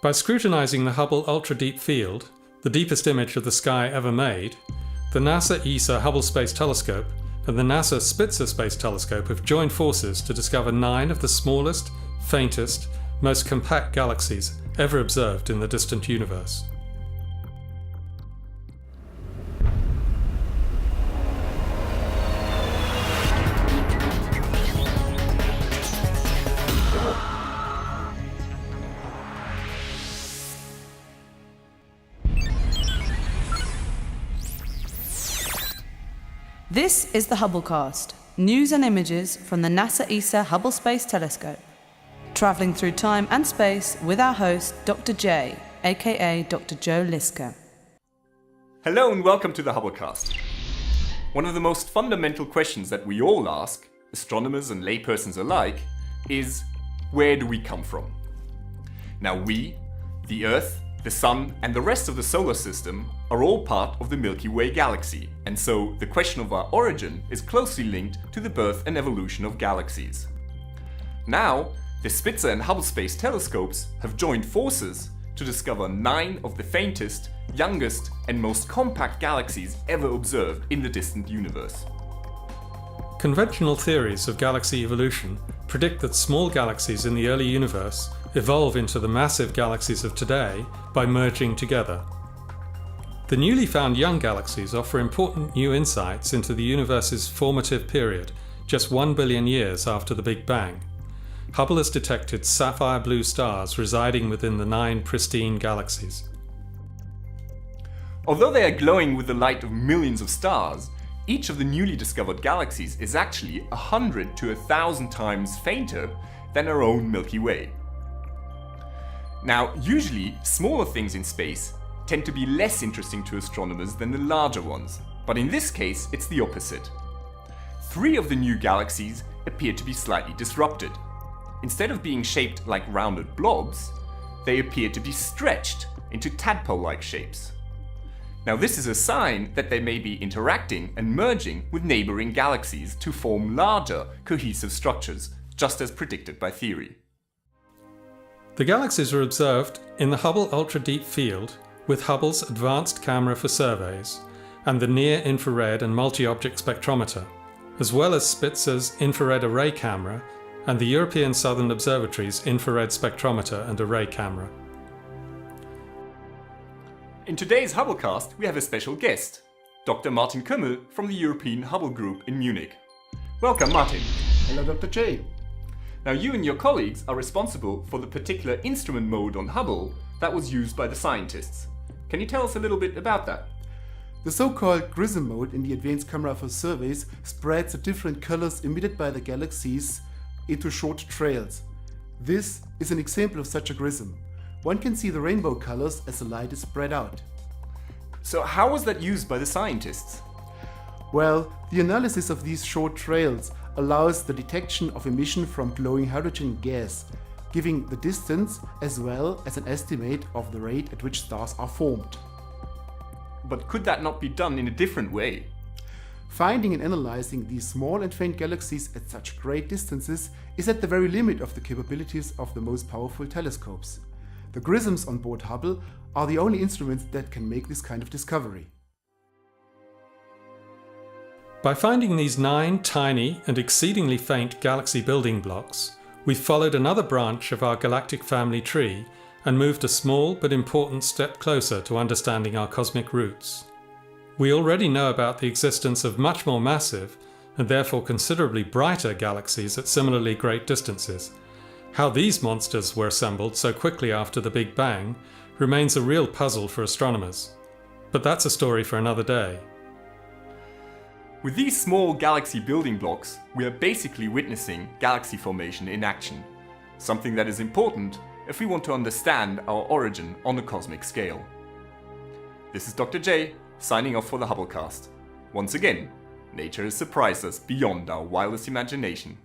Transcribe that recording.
By scrutinizing the Hubble Ultra Deep Field, the deepest image of the sky ever made, the NASA ESA Hubble Space Telescope and the NASA Spitzer Space Telescope have joined forces to discover 9 of the smallest, faintest, most compact galaxies ever observed in the distant universe. This is the Hubblecast, news and images from the NASA ESA Hubble Space Telescope. Travelling through time and space with our host, Dr. J, aka Dr. Joe Liska. Hello and welcome to the Hubblecast. One of the most fundamental questions that we all ask, astronomers and laypersons alike, is where do we come from? Now we, the Earth, the Sun and the rest of the solar system are all part of the Milky Way galaxy, and so the question of our origin is closely linked to the birth and evolution of galaxies. Now, the Spitzer and Hubble Space Telescopes have joined forces to discover 9 of the faintest, youngest and most compact galaxies ever observed in the distant universe. Conventional theories of galaxy evolution predict that small galaxies in the early universe evolve into the massive galaxies of today by merging together. The newly found young galaxies offer important new insights into the universe's formative period, just 1 billion years after the Big Bang. Hubble has detected sapphire blue stars residing within the 9 pristine galaxies. Although they are glowing with the light of millions of stars, each of the newly discovered galaxies is actually 100 to 1,000 times fainter than our own Milky Way. Now, usually, smaller things in space tend to be less interesting to astronomers than the larger ones, but in this case, it's the opposite. 3 of the new galaxies appear to be slightly disrupted. Instead of being shaped like rounded blobs, they appear to be stretched into tadpole-like shapes. Now, this is a sign that they may be interacting and merging with neighboring galaxies to form larger, cohesive structures, just as predicted by theory. The galaxies were observed in the Hubble Ultra Deep Field with Hubble's Advanced Camera for Surveys and the Near-Infrared and Multi-Object Spectrometer, as well as Spitzer's Infrared Array Camera and the European Southern Observatory's Infrared Spectrometer and Array Camera. In today's Hubblecast, we have a special guest, Dr. Martin Kümmel from the European Hubble Group in Munich. Welcome, Martin. Hello, Dr. J. Now, you and your colleagues are responsible for the particular instrument mode on Hubble that was used by the scientists. Can you tell us a little bit about that? The so-called GRISM mode in the Advanced Camera for Surveys spreads the different colors emitted by the galaxies into short trails. This is an example of such a GRISM. One can see the rainbow colors as the light is spread out. So how was that used by the scientists? Well, the analysis of these short trails allows the detection of emission from glowing hydrogen gas, giving the distance as well as an estimate of the rate at which stars are formed. But could that not be done in a different way? Finding and analyzing these small and faint galaxies at such great distances is at the very limit of the capabilities of the most powerful telescopes. The GRISMs on board Hubble are the only instruments that can make this kind of discovery. By finding these 9 tiny and exceedingly faint galaxy building blocks, we followed another branch of our galactic family tree and moved a small but important step closer to understanding our cosmic roots. We already know about the existence of much more massive and therefore considerably brighter galaxies at similarly great distances. How these monsters were assembled so quickly after the Big Bang remains a real puzzle for astronomers. But that's a story for another day. With these small galaxy building blocks, we are basically witnessing galaxy formation in action, something that is important if we want to understand our origin on a cosmic scale. This is Dr. J, signing off for the Hubblecast. Once again, nature has surprised us beyond our wildest imagination.